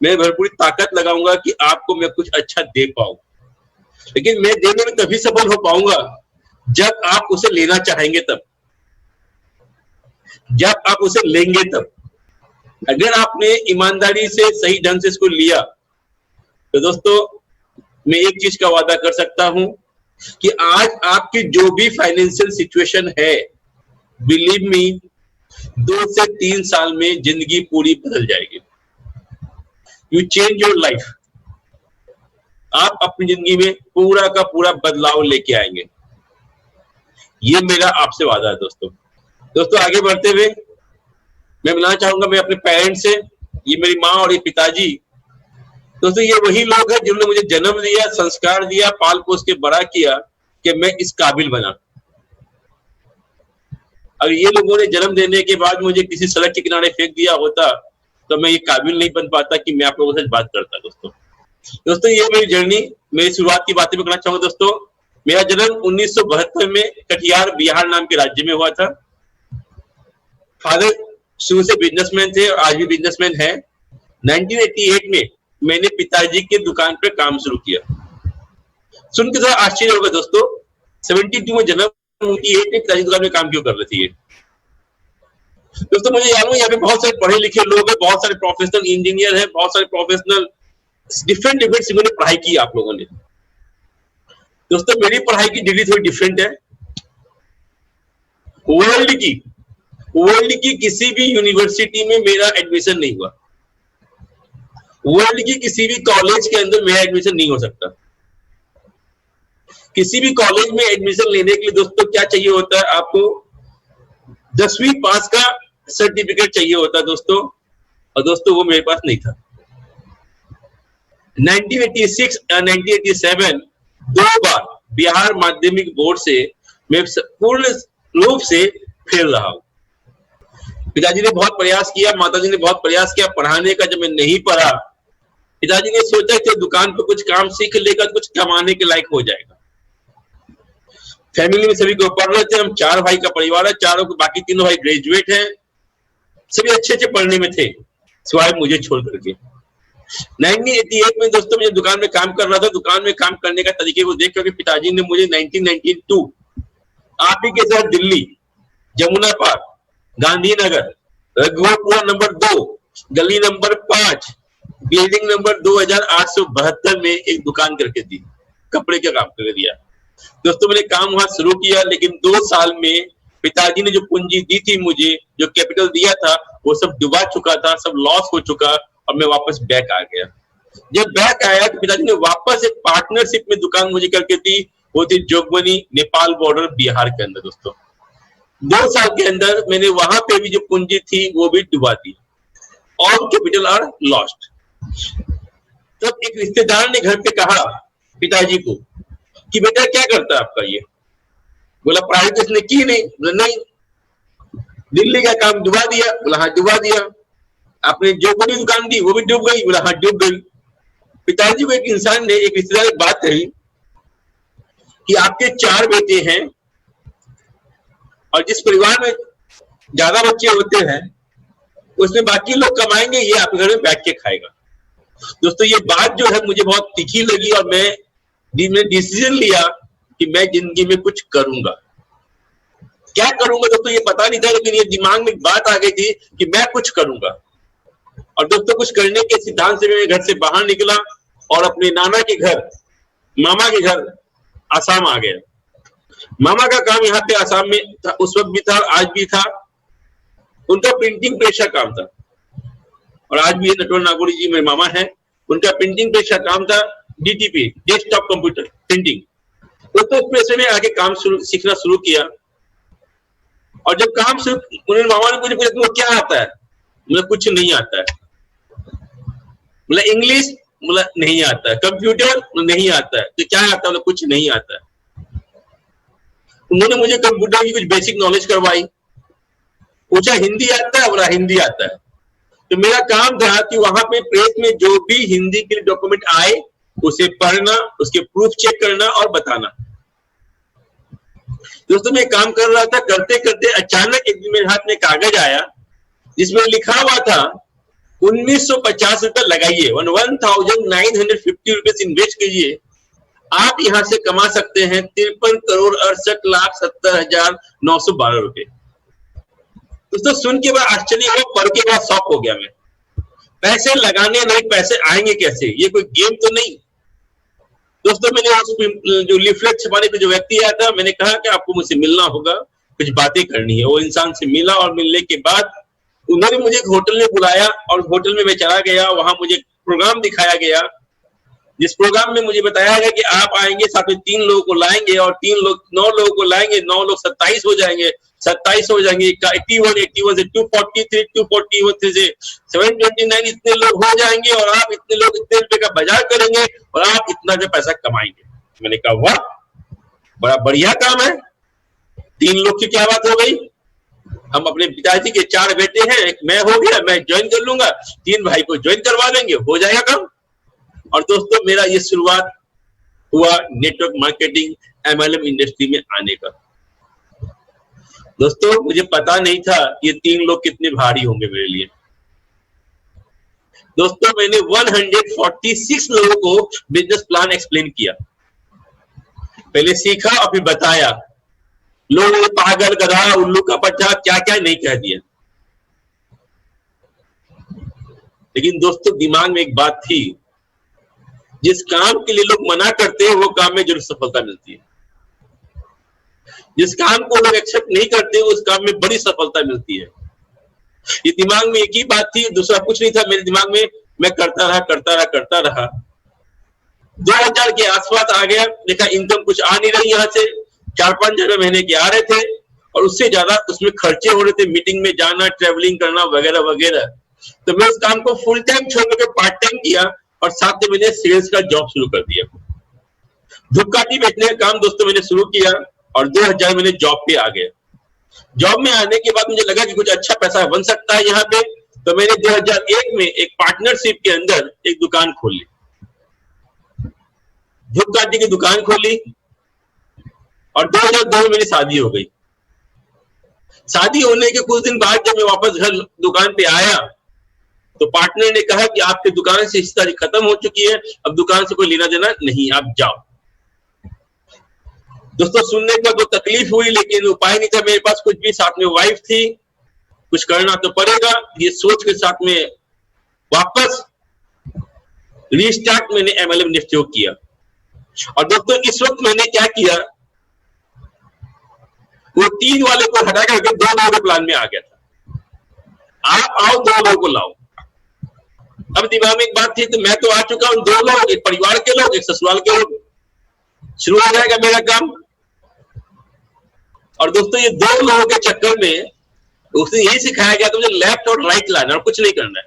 मैं भरपूरी ताकत लगाऊंगा कि आपको मैं कुछ अच्छा दे पाऊं, लेकिन मैं देने में तभी सफल हो पाऊंगा जब आप उसे लेना चाहेंगे, तब जब आप उसे लेंगे तब। अगर आपने ईमानदारी से सही ढंग से इसको लिया तो दोस्तों मैं एक चीज का वादा कर सकता हूं कि आज आपकी जो भी फाइनेंशियल सिचुएशन है, बिलीव मी, 2 से 3 साल में जिंदगी पूरी बदल जाएगी। You change your life. आप अपनी जिंदगी में पूरा का पूरा बदलाव लेके आएंगे, ये मेरा आपसे वादा है दोस्तों। दोस्तों आगे बढ़ते हुए मैं मिलना चाहूंगा मैं अपने पेरेंट्स से। ये मेरी माँ और ये पिताजी। दोस्तों ये वही लोग हैं जिन्होंने मुझे जन्म दिया, संस्कार दिया, पाल पोस के बड़ा किया कि मैं इस काबिल बना। अगर ये लोगों ने जन्म देने के बाद मुझे किसी सड़क के किनारे फेंक दिया होता तो मैं ये काबिल नहीं बन पाता कि मैं आप लोगों से बात करता। दोस्तों ये मेरी जर्नी, मेरी शुरुआत की बातें मैं करना चाहूंगा। दोस्तों मेरा जन्म 1972 में कटिहार बिहार नाम के राज्य में हुआ था। फादर शुरू से बिजनेसमैन थे और आज भी बिजनेसमैन है। 1988 में मैंने पिताजी के दुकान पर काम शुरू किया। सुन के थोड़ा आश्चर्य होगा दोस्तों, 72 में जन्म, 88 में पिताजी दुकान में काम क्यों कर रहे थे ये। दोस्तों मुझे याद है यहाँ पे बहुत सारे पढ़े लिखे लोग हैं, बहुत सारे प्रोफेशनल इंजीनियर हैं, बहुत सारे प्रोफेशनल डिफरेंट डिफरेंट पढ़ाई की आप लोगों ने। दोस्तों मेरी पढ़ाई की डिग्री थोड़ी डिफरेंट है। वर्ल्ड की किसी भी यूनिवर्सिटी में मेरा एडमिशन नहीं हुआ। वर्ल्ड की किसी भी कॉलेज के अंदर मेरा एडमिशन नहीं हो सकता। किसी भी कॉलेज में एडमिशन लेने के लिए दोस्तों क्या चाहिए होता है, आपको 10वीं पास का सर्टिफिकेट चाहिए होता है दोस्तों, और दोस्तों वो मेरे पास नहीं था। 1986 और 1987 2 बार बिहार माध्यमिक बोर्ड से मैं पूर्ण रूप से फेल रहा हूं। पिताजी ने बहुत प्रयास किया, माताजी ने बहुत प्रयास किया पढ़ाने का। जब मैं नहीं पढ़ा, पिताजी ने सोचा कि दुकान पर कुछ काम सीख लेगा तो कुछ कमाने के लायक हो जाएगा। फैमिली में सभी को पढ़ रहे थे, हम 4 भाई का परिवार है, चारों को, बाकी 3 भाई ग्रेजुएट हैं, सभी अच्छे अच्छे पढ़ने में थे, सिवाय मुझे छोड़ करके। 1988 में दोस्तों मैं दुकान में काम कर रहा था। दुकान में काम करने का तरीके को देख करके पिताजी ने मुझे 1992 आप ही के साथ दिल्ली, जमुना पार्क, गांधीनगर, रघुवरपुरा नंबर 2, गली नंबर 5, बिल्डिंग नंबर 2872 में एक दुकान करके दी, कपड़े का काम करके दिया। दोस्तों मैंने काम वहां शुरू किया, लेकिन 2 साल में पिताजी ने जो पूंजी दी थी मुझे, जो कैपिटल दिया था, वो सब डुबा चुका था, सब लॉस हो चुका, और मैं वापस बैक आ गया। जब बैक आया तो पिताजी ने वापस एक पार्टनरशिप में दुकान मुझे करके दी, वो थी जोगबनी, नेपाल बॉर्डर, बिहार के अंदर। दोस्तों 2 साल के अंदर मैंने वहां पे भी जो पूंजी थी वो भी डुबा दी। All capital are lost. तब एक रिश्तेदार ने घर पे कहा पिताजी को कि बेटा क्या करता है आपका ये। बोला पढ़ाई तो इसने की नहीं। बोला नहीं। दिल्ली का काम डुबा दिया। बोला हाँ डुबा दिया। आपने जो बड़ी दुकान दी वो भी डूब गई। बोला हाँ डूब गई। पिताजी को एक इंसान ने, एक रिश्तेदार ने बात कही कि आपके 4 बेटे हैं और जिस परिवार में ज्यादा बच्चे होते हैं उसमें बाकी लोग कमाएंगे, ये आपके घर में बैठ के खाएगा। दोस्तों ये बात जो है मुझे बहुत तीखी लगी और मैंने डिसीजन लिया कि मैं जिंदगी में कुछ करूंगा। क्या करूंगा दोस्तों ये पता नहीं था, लेकिन ये दिमाग में बात आ गई थी कि मैं कुछ करूंगा। और दोस्तों कुछ करने के सिद्धांत से मैं घर से बाहर निकला और अपने नाना के घर, मामा के घर आसाम आ गया। मामा का काम यहाँ पे आसाम में था, उस वक्त भी था, आज भी था। उनका प्रिंटिंग प्रेस का काम था और आज भी नटवर नागौरी जी मेरे मामा हैं, उनका प्रिंटिंग प्रेस का काम था, डीटीपी, डेस्कटॉप कंप्यूटर प्रिंटिंग। दोस्तों उस प्रेस में आके काम सीखना शुरू किया और जब काम शुरू, उन्होंने मामा ने मुझे पूछा तुम्हें क्या आता है। मुझे कुछ नहीं आता है। बोला इंग्लिश, बोला नहीं आता है। कंप्यूटर, नहीं आता है। तो क्या आता है? कुछ नहीं आता है। उन्होंने मुझे कंप्यूटर की कुछ बेसिक नॉलेज करवाई। पूछा हिंदी आता है? बोला हिंदी आता है। तो मेरा काम था कि वहां पे प्रेस में जो भी हिंदी के डॉक्यूमेंट आए उसे पढ़ना, उसके प्रूफ चेक करना और बताना। दोस्तों मैं काम कर रहा था, करते करते अचानक एक दिन मेरे हाथ में कागज आया जिसमें लिखा हुआ था ₹1950 लगाइए, 1950 इन्वेस्ट कीजिए, आप यहां से कमा सकते हैं 53,68,70,912 दोस्तों सुन के बाद आश्चर्य हुआ, पढ़ के बाद शॉक हो गया मैं। पैसे लगाने नहीं, पैसे आएंगे कैसे? ये कोई गेम तो नहीं। दोस्तों मैंने जो लीफलेट छपाने पे जो व्यक्ति आया था, मैंने कहा कि आपको मुझसे मिलना होगा, कुछ बातें करनी है। वो इंसान से मिला और मिलने के बाद उन्होंने मुझे एक होटल में बुलाया और होटल में मैं चला गया। वहां मुझे प्रोग्राम दिखाया गया, जिस प्रोग्राम में मुझे बताया गया कि आप आएंगे, साथ में 3 लोगों को लाएंगे और 9 लोगों को लाएंगे, 9 लोग 27 हो जाएंगे, 27 हो जाएंगे, 81 से 243, 241 से 729, इतने लोग हो जाएंगे और आप इतने लोग इतने रुपए का बाजार करेंगे और आप इतना जो पैसा कमाएंगे। मैंने कहा वाह, बड़ा बढ़िया काम है। 3 लोग की क्या बात हो गई? हम अपने पिताजी के 4 बेटे हैं, एक मैं हो गया, मैं ज्वाइन कर लूंगा, 3 भाई को ज्वाइन करवा लेंगे, हो जाएगा काम। और दोस्तों मेरा ये शुरुआत हुआ नेटवर्क मार्केटिंग MLM इंडस्ट्री में आने का। दोस्तों मुझे पता नहीं था ये 3 लोग कितने भारी होंगे मेरे लिए। दोस्तों मैंने 146 लोगों को बिजनेस प्लान एक्सप्लेन किया, पहले सीखा और फिर बताया। लोगों ने पागल, गधा, उल्लू का पट्टा क्या क्या नहीं कह दिया। लेकिन दोस्तों दिमाग में एक बात थी, जिस काम के लिए लोग मना करते हैं वो काम में जरूर सफलता मिलती है। जिस काम को लोग एक्सेप्ट नहीं करते उस काम में बड़ी सफलता मिलती है। ये दिमाग में एक ही बात थी, दूसरा कुछ नहीं था मेरे दिमाग में। मैं करता रहा 2000 के आसपास आ गया। देखा इनकम कुछ आ नहीं रही, यहाँ से 4-5 हजार महीने के आ रहे थे और उससे ज्यादा उसमें खर्चे हो रहे थे, मीटिंग में जाना, ट्रेवलिंग करना वगैरह वगैरह। तो मैं उस काम को फुल टाइम छोड़ के पार्ट टाइम किया और साथ में मैंने सेल्स का जॉब शुरू कर दिया। धूपकाठी बेचने का काम दोस्तों मैंने शुरू किया और 2000 मैंने जॉब पे आ गया। जॉब में आने के बाद मुझे लगा कि कुछ अच्छा पैसा बन सकता है यहाँ पे, तो मैंने 2001 में एक पार्टनरशिप के अंदर एक दुकान खोली, धूपकाठी की दुकान खोली। और 2002 में मेरी शादी हो गई। शादी होने के कुछ दिन बाद जब मैं वापस घर दुकान पे आया तो पार्टनर ने कहा कि आपकी दुकान से हिस्सेदारी खत्म हो चुकी है, अब दुकान से कोई लेना देना नहीं, आप जाओ। दोस्तों सुनने का तो तकलीफ हुई, लेकिन उपाय नहीं था मेरे पास कुछ भी। साथ में वाइफ थी, कुछ करना तो पड़ेगा, ये सोच के साथ में वापस रीस्टार्ट मैंने MLM इंडस्ट्री किया। और दोस्तों इस वक्त मैंने क्या किया, वो 3 वाले को हटा करके 2 लोगों के प्लान में आ गया था। आप आओ, 2 लोगों को लाओ। अब दिमाग में एक बात थी, तो मैं तो आ चुका हूं, 2 लोग, एक परिवार के लोग, एक ससुराल के लोग, शुरू हो जाएगा मेरा काम। और दोस्तों ये 2 लोगों के चक्कर में उसने यही सिखाया गया तो मुझे लेफ्ट और राइट लाना और कुछ नहीं करना है।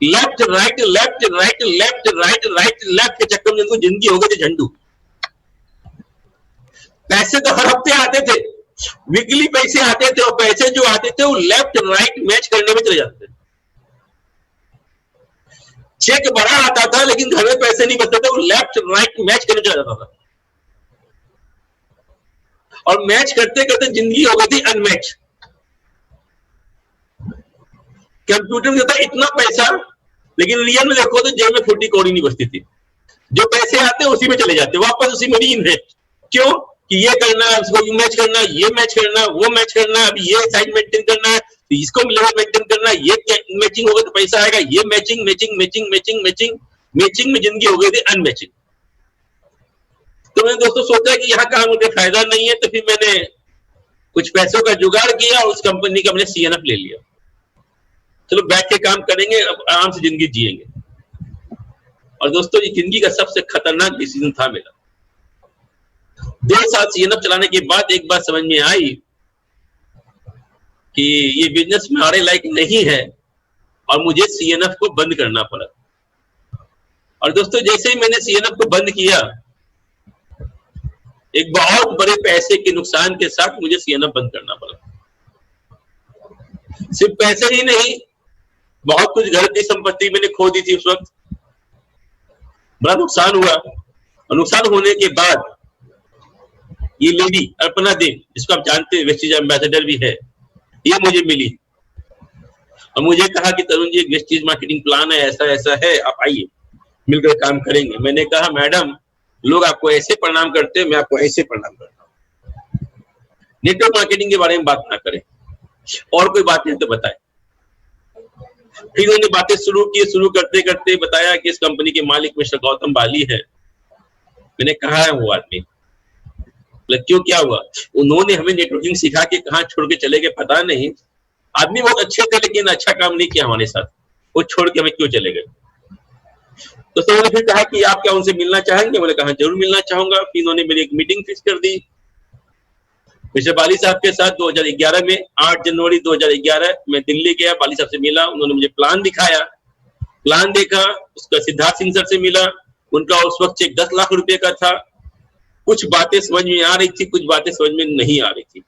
Left right left right left right right left के चक्कर में उनको जिंदगी हो गई थी झंडू। पैसे तो हर हफ्ते आते थे, वीकली पैसे आते थे और पैसे जो आते थे वो लेफ्ट राइट मैच करने में चले जाते थे। चेक बड़ा आता था लेकिन घर में पैसे नहीं बचते थे, वो लेफ्ट राइट मैच करने चला जाता था। और मैच करते करते जिंदगी हो गई थी अनमैच। कंप्यूटर में था इतना पैसा, लेकिन रियल में देखो तो जेब में फुटी कौड़ी नहीं बचती थी। जो पैसे आते उसी में चले जाते, वापस उसी में इन्वेस्ट। क्यों? कि ये करना है, उसको मैच करना, ये मैच करना, वो मैच करना, अभी ये साइड मेंटेन करना है, तो इसको लेवल मेंटेन करना, ये मैचिंग होगा तो पैसा आएगा, ये matching matching matching matching matching matching में जिंदगी हो गई थी अनमैचिंग। तो मैंने दोस्तों सोचा कि यहाँ काम मुझे फायदा नहीं है, तो फिर मैंने कुछ पैसों का जुगाड़ किया और उस कंपनी का मैंने CNF ले लिया। चलो बैठ के काम करेंगे, अब आराम से जिंदगी जिएंगे। और दोस्तों ये जिंदगी का सबसे खतरनाक डिसीजन था मेरा। 2 साल CNF चलाने के बाद एक बात समझ में आई कि ये बिजनेस हमारे लायक नहीं है और मुझे CNF को बंद करना पड़ा। और दोस्तों जैसे ही मैंने CNF को बंद किया, एक बहुत बड़े पैसे के नुकसान के साथ मुझे CNF बंद करना पड़ा। सिर्फ पैसे ही नहीं, बहुत कुछ घर की संपत्ति मैंने खो दी थी उस वक्त, बड़ा नुकसान हुआ। और नुकसान होने के बाद ये लेडी अर्पणा देव, जिसको आप जानते हैं, वेस्टेज एम्बेसडर भी है, ये मुझे मिली और मुझे कहा कि Tarun ji wastage marketing plan है, ऐसा ऐसा है, आप आइए मिलकर काम करेंगे। मैंने कहा मैडम लोग आपको ऐसे प्रणाम करते हैं, मैं आपको ऐसे प्रणाम करता हूँ। नेटवर्क मार्केटिंग के बारे में बात ना करें, और कोई बात नहीं तो बताएं। फिर उन्होंने बातें शुरू की, शुरू करते करते बताया कि इस कंपनी के मालिक मिस्टर गौतम बाली है। मैंने कहा है वो आदमी, क्यों क्या हुआ? उन्होंने हमें नेटवर्किंग सिखा के कहाँ छोड़ के चले गए पता नहीं। आदमी बहुत अच्छे थे लेकिन अच्छा काम नहीं किया हमारे साथ, वो छोड़ के हमें क्यों चले गए। तो उन्होंने फिर कहा कि आप क्या उनसे मिलना चाहेंगे? मैंने कहा जरूर मिलना चाहूंगा। फिर उन्होंने मेरी एक मीटिंग फिक्स कर दी मिस्टर बाली साहब के साथ 2011 में। 8 जनवरी 2011 में दिल्ली गया, बाली साहब से मिला, उन्होंने मुझे प्लान दिखाया, प्लान देखा, उसका सिद्धार्थ सिंह सर से मिला। उनका उस वक्त चेक 10 लाख रुपए का था। कुछ बातें समझ में आ रही थी, कुछ बातें समझ में नहीं आ रही थी।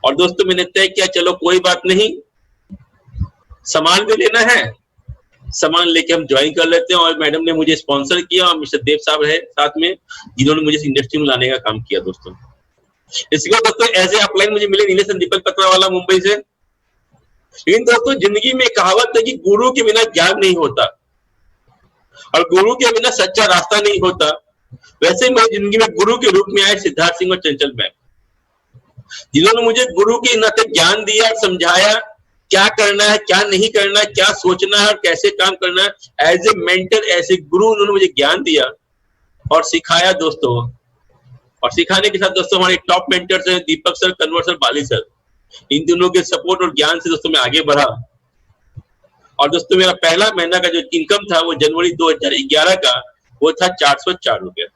और दोस्तों मैंने तय किया चलो कोई बात नहीं, सामान भी लेना है, सामान लेके हम ज्वाइन कर लेते हैं। और मैडम ने मुझे स्पॉन्सर किया और मिस्टर देव साहब है साथ में, जिन्होंने मुझे इस इंडस्ट्री में लाने का काम किया। दोस्तों इसके बाद दोस्तों ऐसे अपलाइन मुझे मिले नीलेश दीपक पत्रावाला मुंबई से। लेकिन दोस्तों जिंदगी में कहावत है कि गुरु के बिना ज्ञान नहीं होता और गुरु के बिना सच्चा रास्ता नहीं होता। वैसे मेरी जिंदगी में गुरु के रूप में आए सिद्धार्थ सिंह और चंचल मैम, जिन्होंने मुझे गुरु के नाते ज्ञान दिया, समझाया क्या करना है, क्या नहीं करना है, क्या सोचना है और कैसे काम करना है। As a mentor, as a guru उन्होंने मुझे ज्ञान दिया और सिखाया दोस्तों। और सिखाने के साथ दोस्तों हमारे टॉप मेंटर्स हैं दीपक सर, कन्वर सर, बाली सर। इन दोनों के सपोर्ट और ज्ञान से दोस्तों मैं आगे बढ़ा। और दोस्तों मेरा पहला महीना का जो इनकम था वो जनवरी 2011 का वो था 404 रुपए।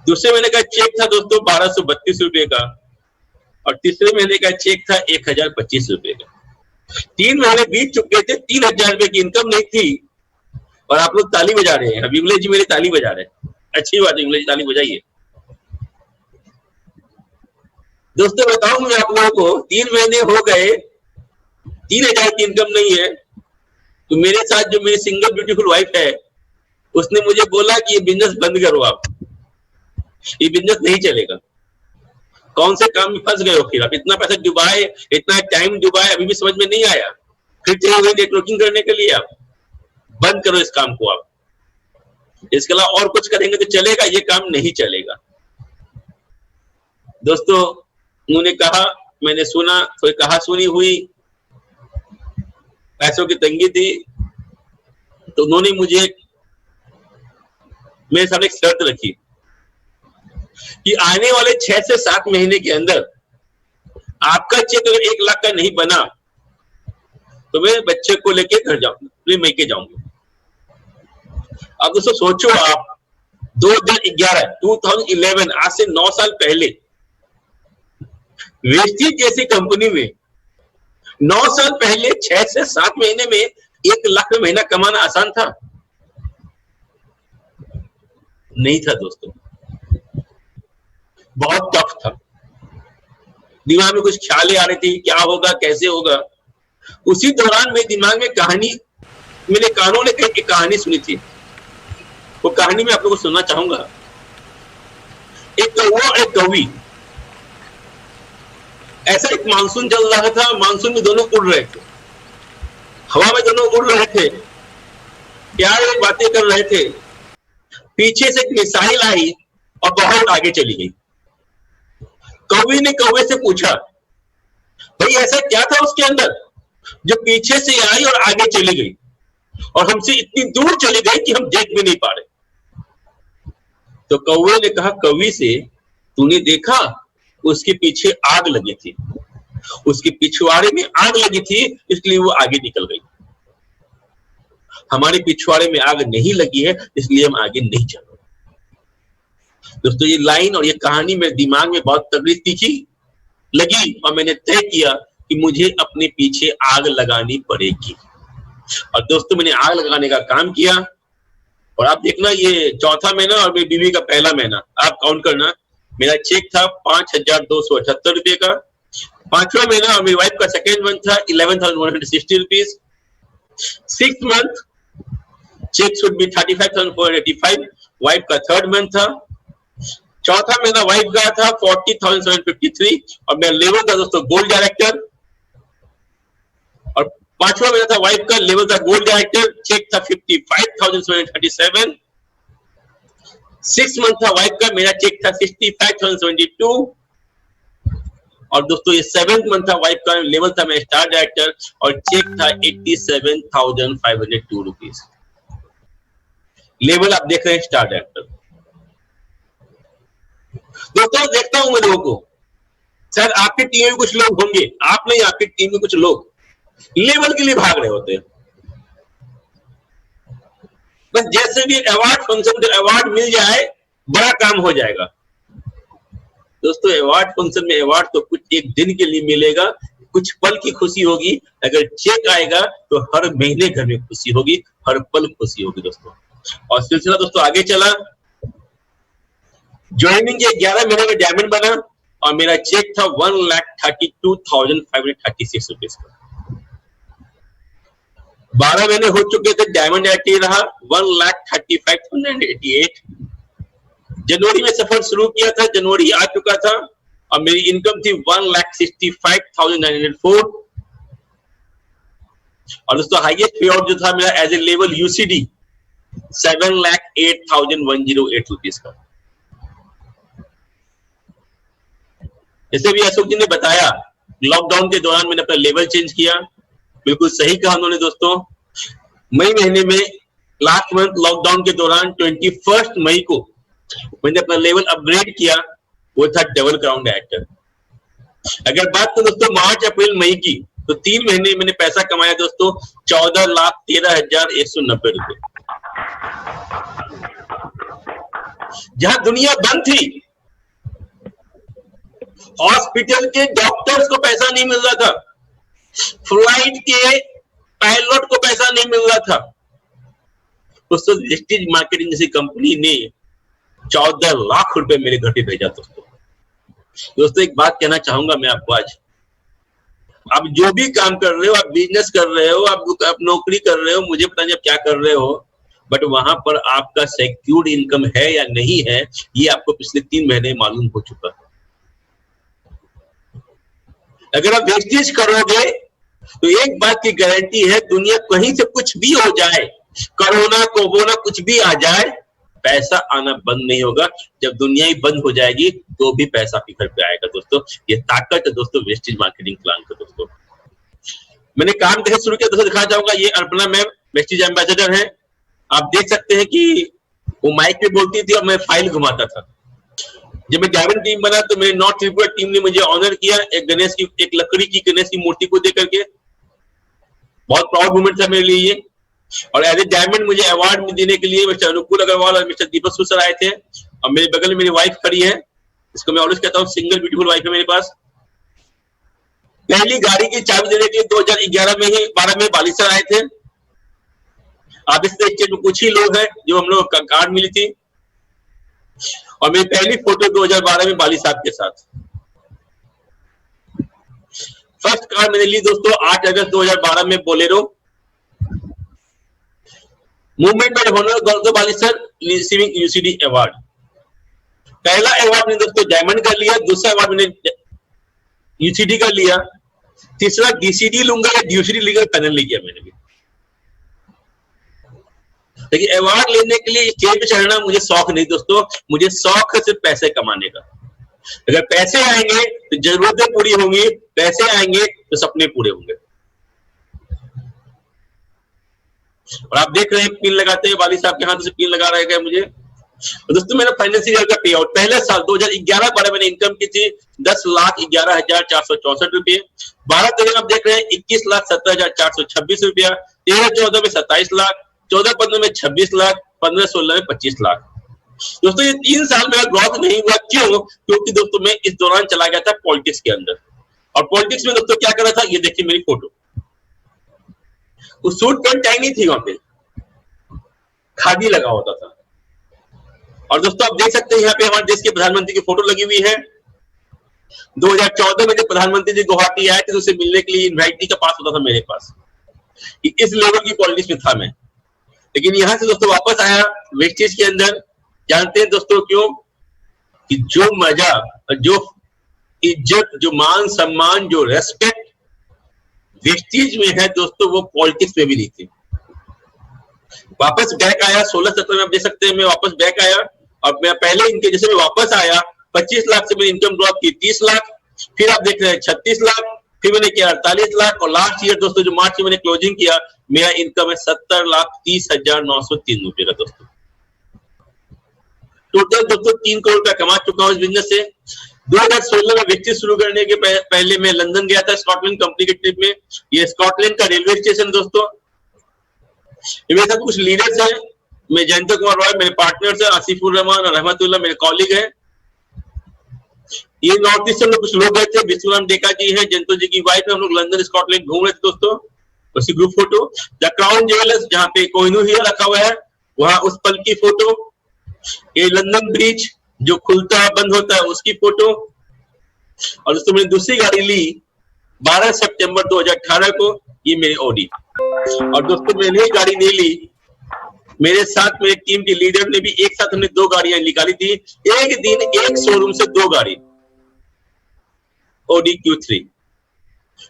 दूसरे महीने का चेक था दोस्तों 1232 रुपए का और तीसरे महीने का चेक था 1025 रुपए का। 3 महीने बीत चुके थे, 3000 रुपए की इनकम नहीं थी और आप लोग ताली बजा रहे हैं। अब विमलेश जी मेरी ताली बजा रहे हैं, अच्छी बात है, विमलेश जी ताली बजाइए। दोस्तों बताऊं मैं आप लोगों को, 3 महीने हो गए, 3000 की इनकम नहीं है। तो मेरे साथ जो मेरी सिंगल ब्यूटीफुल वाइफ है उसने मुझे बोला कि ये बिजनेस बंद करो, आप ये बिजनेस नहीं चलेगा। कौन से काम में फंस गए हो फिर आप? इतना पैसा डुबाए, इतना टाइम डुबाए, अभी भी समझ में नहीं आया, फिर चले गए नेटवर्किंग करने के लिए। आप बंद करो इस काम को, आप इसके अलावा और कुछ करेंगे तो चलेगा, ये काम नहीं चलेगा। दोस्तों उन्होंने कहा, मैंने सुना, कोई कहा सुनी हुई, पैसों की तंगी थी, तो उन्होंने मुझे मेरे सामने एक शर्त रखी कि आने वाले 6 से 7 महीने के अंदर आपका चेक अगर 1 लाख का नहीं बना तो मैं बच्चे को लेके घर जाऊंगा, मैके जाऊंगी। अब दोस्तों सोचो आप, 2011 आज से 9 साल पहले वेस्टेज जैसी कंपनी में 9 साल पहले 6 से 7 महीने में 1 लाख में महीना कमाना आसान था? नहीं था दोस्तों, बहुत टफ था। दिमाग में कुछ ख्यालें आ रही थी, क्या होगा, कैसे होगा। उसी दौरान मेरे दिमाग में कहानी, मेरे कानों ने कहीं एक कहानी सुनी थी, वो कहानी मैं आप लोगों को सुनना चाहूंगा। एक कौवा और एक कौवी, ऐसा एक मानसून चल रहा था, मानसून में दोनों उड़ रहे थे, हवा में दोनों उड़ रहे थे, प्यार में बातें कर रहे थे। पीछे से एक मिसाइल आई और बहुत आगे चली गई। कौवी ने कौवे से पूछा, भाई ऐसा क्या था उसके अंदर जो पीछे से आई और आगे चली गई और हमसे इतनी दूर चली गई कि हम देख भी नहीं पा रहे। तो कौवे ने कहा कौवी से, तूने देखा उसके पीछे आग लगी थी, उसके पिछवाड़े में आग लगी थी, इसलिए वो आगे निकल गई। हमारे पिछवाड़े में आग नहीं लगी है, इसलिए हम आगे नहीं चल रहे। दोस्तों ये लाइन और ये कहानी मेरे दिमाग में बहुत तगड़ी तीखी लगी और मैंने तय किया कि मुझे अपने पीछे आग लगानी पड़ेगी। और दोस्तों मैंने आग लगाने का काम किया। और आप देखना, ये चौथा महीना और मेरी बीवी का पहला महीना, आप काउंट करना, मेरा चेक था 5278 रुपए का। 5वां महीना और मेरी वाइफ का सेकेंड मंथ था 11,160 rupees. 6th month check should be 35,485, wife का 3rd मंथ था। चौथा महीना वाइफ का था 40,753 और मेरा लेवल था दोस्तों गोल्ड डायरेक्टर। और पांचवा महीना था वाइफ का, लेवल था गोल्ड डायरेक्टर, चेक था 55,737। 6 मंथ था वाइफ का, मेरा चेक था 65,072। और दोस्तों ये 7th मंथ था वाइफ का, लेवल था मैं स्टार डायरेक्टर और चेक था 87,502 रुपीज। लेवल आप देख रहे हैं स्टार डायरेक्टर। दोस्तों देखता हूं मैं लोगों को, शायद आपकी टीम में कुछ लोग होंगे, आप नहीं, आपकी टीम में कुछ लोग लेवल के लिए भाग रहे होते हैं। बस जैसे भी अवार्ड फंक्शन अवार्ड मिल जाए, बड़ा काम हो जाएगा। दोस्तों अवार्ड फंक्शन में अवार्ड तो कुछ एक दिन के लिए मिलेगा, कुछ पल की खुशी होगी। अगर चेक आएगा तो हर महीने घर में खुशी होगी, हर पल खुशी होगी दोस्तों। और सिलसिला दोस्तों आगे चला, ज्वाइनिंग के 11 महीने में डायमंड बना और मेरा चेक था 1,32,536 रुपीज का। 12 महीने हो चुके थे, डायमंड एक्टिव रहा 1,35,188। जनवरी में सफर शुरू किया था, जनवरी आ चुका था और मेरी इनकम थी 1,65,904। और दोस्तों हाईएस्ट पे आउट जो था मेरा as a level UCD 7,08,108 rupees का। जैसे भी अशोक जी ने बताया, लॉकडाउन के दौरान मैंने अपना लेवल चेंज किया, बिल्कुल सही कहा उन्होंने दोस्तों। मई महीने में लास्ट मंथ लॉकडाउन के दौरान 21 मई को मैंने अपना लेवल अपग्रेड किया, वो था डबल क्राउन डायरेक्टर। अगर बात करें दोस्तों मार्च अप्रैल मई की, तो 3 महीने मैंने पैसा कमाया दोस्तों 14,13,190 रुपए। जहां दुनिया बंद थी, हॉस्पिटल के डॉक्टर्स को पैसा नहीं मिल रहा था, फ्लाइट के पायलट को पैसा नहीं मिल रहा था, दोस्तों वेस्टेज मार्केटिंग जैसी कंपनी ने 14 लाख रुपए मेरे घर पे भेजा दोस्तों। एक बात कहना चाहूंगा मैं आपको, आज आप जो भी काम कर रहे हो, आप बिजनेस कर रहे हो, आप नौकरी कर रहे हो, मुझे पता नहीं आप क्या कर रहे हो, बट वहां पर आपका सिक्योर्ड इनकम है या नहीं है, ये आपको पिछले 3 महीने मालूम हो चुका है। अगर आप वेस्टेज करोगे तो एक बात की गारंटी है, दुनिया कहीं से कुछ भी हो जाए, कोरोना कोरोना कुछ भी आ जाए, पैसा आना बंद नहीं होगा। जब दुनिया ही बंद हो जाएगी तो भी पैसा आपके घर पे आएगा दोस्तों। ये ताकत है दोस्तों वेस्टेज मार्केटिंग प्लान का दोस्तों। मैंने काम कैसे शुरू किया दोस्तों दिखाना चाहूंगा। ये अर्पणा मैम वेस्टेज एम्बेसडर है, आप देख सकते हैं कि वो माइक पे बोलती थी और मैं फाइल घुमाता था। जब मैं डायमंड टीम बना तो मेरे नॉर्थ त्रिपुरा टीम ने मुझे ऑनर किया एक लकड़ी की गणेश की मूर्ति को देकर के। बहुत प्राउड मोमेंट था मेरे लिए ये। और एज ए डायमंड मुझे अवार्ड देने के लिए मिस्टर अनुकूल अग्रवाल और मिस्टर दीपक सुसर आए थे। और मेरे बगल में मेरी वाइफ खड़ी है, इसको मैं ऑलवेज कहता हूँ सिंगल ब्यूटीफुल वाइफ है मेरे पास। पहली गाड़ी की चाबी देने के लिए 2011 में ही 12 में बाली सर आए थे। आप इस स्टेज में कुछ ही लोग हैं जो हम लोग कार्ड मिली थी। और मेरी पहली फोटो 2012 में बाली साहब के साथ। फर्स्ट कार्ड मैंने ली दोस्तों 8 अगस्त 2012 में Bolero. Movement by honour Gaurav Bali sir receiving UCD award. पहला अवार्ड मैंने दोस्तों डायमंड कर लिया, दूसरा अवार्ड मैंने यूसीडी कर लिया, तीसरा डीसीडी लूंगा या ड्यूसीडी लीगल पैनल ले गया मैंने भी। लेकिन अवार्ड लेने के लिए स्टेज पे चढ़ना मुझे शौक नहीं दोस्तों, मुझे शौक है सिर्फ पैसे कमाने का। अगर पैसे आएंगे तो जरूरतें पूरी होंगी, पैसे आएंगे तो सपने पूरे होंगे। और आप देख रहे हैं पिन लगाते हैं, वाली साहब के हाथ से पिन लगा रहे हैं मुझे। दोस्तों मेरा फाइनेंशियल ईयर का पे आउट पहले साल 2011-12 मैंने इनकम की थी 10,11,464 रुपये। 12-13 आप देख रहे हैं 21,17,426 रुपया। 13-14 में 27 लाख, 14-15 में 26 लाख, 15-16 में 25 लाख। दोस्तों ये 3 साल मेरा ग्रोथ नहीं हुआ, क्यों? क्योंकि दोस्तों मैं इस दौरान चला गया था पॉलिटिक्स के अंदर। और पॉलिटिक्स में दोस्तों क्या कर रहा था, ये देखिए मेरी फोटो। उस सूट पैंट टाई नहीं थी, वहां पे खादी लगा होता था। और दोस्तों आप देख सकते हैं यहाँ पे हमारे देश के प्रधानमंत्री की फोटो लगी हुई है। 2014 में जब प्रधानमंत्री जी गुवाहाटी आए थे तो उसे मिलने के लिए इनवाइटी का पास होता था मेरे पास। इस लेवल की पॉलिटिक्स में था मैं। लेकिन यहां से दोस्तों वापस आया वेस्टेज के अंदर। जानते हैं दोस्तों क्यों? कि जो मजा, जो इज्जत, जो मान सम्मान, जो रेस्पेक्ट वेस्टीज में है दोस्तों, वो पॉलिटिक्स में भी नहीं थे। वापस बैक आया 16-17 में, आप देख सकते हैं मैं वापस बैक आया, और मैं पहले इनके जैसे मैं वापस आया 25 लाख से मैंने इनकम ड्रॉप की 30 लाख, फिर आप देख रहे हैं 36 लाख, फिर मैंने किया 48 लाख, और लास्ट ईयर दोस्तों जो मार्च में मैंने क्लोजिंग किया, मेरा इनकम है 70,30,903 रुपए का दोस्तों। टोटल दोस्तों 3 करोड़ रुपया कमा चुका हूं इस बिजनेस से। 2016 में वेस्टीज शुरू करने के पहले मैं लंदन गया था स्कॉटलैंड कंपनी के ट्रिप में। ये स्कॉटलैंड का रेलवे स्टेशन दोस्तों, ये मेरे साथ कुछ लीडर्स हैं, मैं जयंत कुमार रॉय, मेरे पार्टनर्स हैं आसिफुर रहमान और रहमतुल्लाह मेरे कॉलीग हैं। ये नॉर्थ ईस्ट में कुछ लोग गए थे, विश्वनाथ डेका जी हैं, जयंतो जी की वाइफ है, हम लोग लंदन स्कॉटलैंड घूम रहे थे दोस्तों। उसी group photo, the crown jewellers जहाँ पे कोहिनूर हीरा रखा हुआ है, वहां उस पल की फोटो। ये लंदन ब्रिज जो खुलता है बंद होता है उसकी फोटो। और दोस्तों मैंने दूसरी गाड़ी ली 12 सितंबर 2018 को, ये मेरी ऑडी। और दोस्तों मैंने ये गाड़ी नहीं ली, मेरे साथ मेरे टीम के लीडर ने भी एक साथ हमने 2 गाड़ियां निकाली थी, एक दिन एक शोरूम से 2 गाड़ी ऑडी Q3।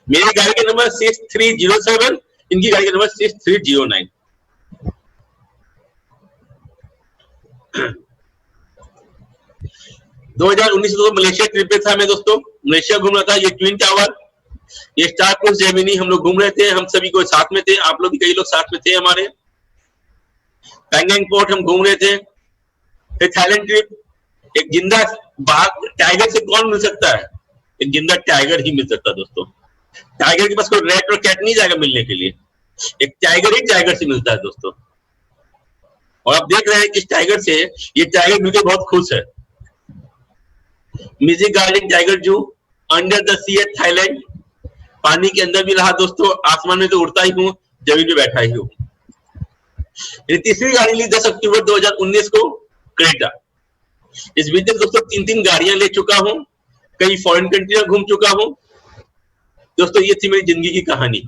मेरी गाड़ी का नंबर 6307, इनकी गाड़ी का नंबर 6309। दो 2019 में मलेशिया ट्रिप पे था मैं दोस्तों, मलेशिया घूम रहा था। ये ट्विन टावर, ये स्टार क्रूज जेमिनी हम लोग घूम रहे थे, हम सभी को साथ में थे, आप लोग भी कई लोग साथ में थे हमारे। पैंगोंग पोर्ट हम घूम रहे थे। फिर थाईलैंड ट्रिप, एक जिंदा बाघ टाइगर से कौन मिल सकता है, एक जिंदा टाइगर ही मिल सकता है दोस्तों। टाइगर के पास कोई रैट और कैट नहीं जाएगा मिलने के लिए, एक टाइगर ही टाइगर से मिलता है दोस्तों। और आप देख रहे हैं इस टाइगर से, ये टाइगर मिलकर बहुत खुश है। Music garden tiger zoo under the sea at Thailand, पानी के अंदर भी रहा दोस्तों, आसमान में तो उड़ता ही हूँ, जमीन पे बैठा ही हूँ। तीसरी गाड़ी ली 10 अक्टूबर 2019 को, क्रेटा। इस बीच दोस्तों 3-3 गाड़ियां ले चुका हूं, कई फॉरेन कंट्री में घूम चुका हूं दोस्तों। ये थी मेरी जिंदगी की कहानी।